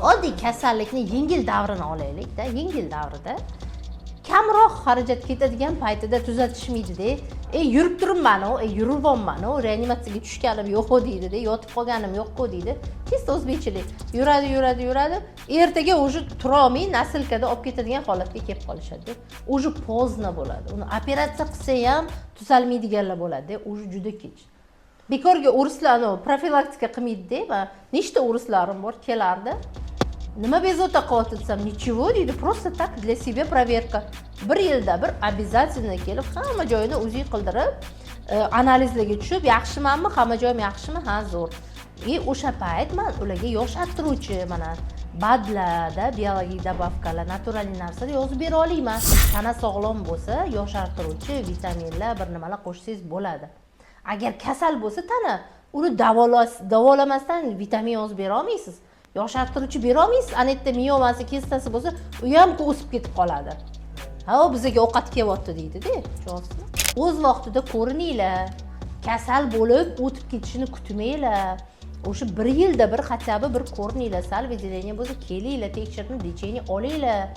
oddiy kasallikni yengil davrini olaylik-da, yengil davrida kamroq xarajat ketadigan paytida tuzatishmaydi-da. Yurib turibman-ku, yuribman-ku, reanimatsiyaga tushganim yo'q deydi-da, yotib qolganim yo'q-ku deydi. Chista o'zbekchilik. Yuradi. Ertaga уже turolmay nasilkada olib ketadigan holatga kelib qolishadi. Уже pozdno bo'ladi. Uni operatsiya qilsa ham tuzalmaydiganlar bo'ladi, уже juda kech. Bekorga o'rislar profilaktika qilmaydi-da, va nechta o'rislarim bor kelardi. Nima bezovta qilyapti desam, nичего deydi, просто так для себя проверка. Bir yilda bir обязательно kelib, hamma joyini uzi qildirib, analizlarga tushib, yaxshimanmi, hamma joyim yaxshimi? Ha, zo'r. O'sha payt men ularga yoshartiruvchi, mana badlarda biologik dabavkalar, naturaliy narsalar yozib bera olaman. Tana sog'lom bo'lsa, yoshartiruvchi vitaminlar, bir nimalar qo'shsangiz bo'ladi. Agar kasal bo'lsa tana, uni davolamasdan vitamin yozib bera olmaysiz. Yoshartiruvchi bera olmaysiz. Anetta miyomasi kistasi bo'lsa, u ham o'sib ketib qoladi. Ha, bizga ovqat kelyapti deydi-da, cho'sni. O'z vaqtida ko'rininglar. Kasal bo'lib o'tib ketishini kutmanglar. O'sha 1 yilda bir хотя бы bir ko'rininglar, sal выделение bo'lsa, kelinglar, tekshirib, lechение olinglar.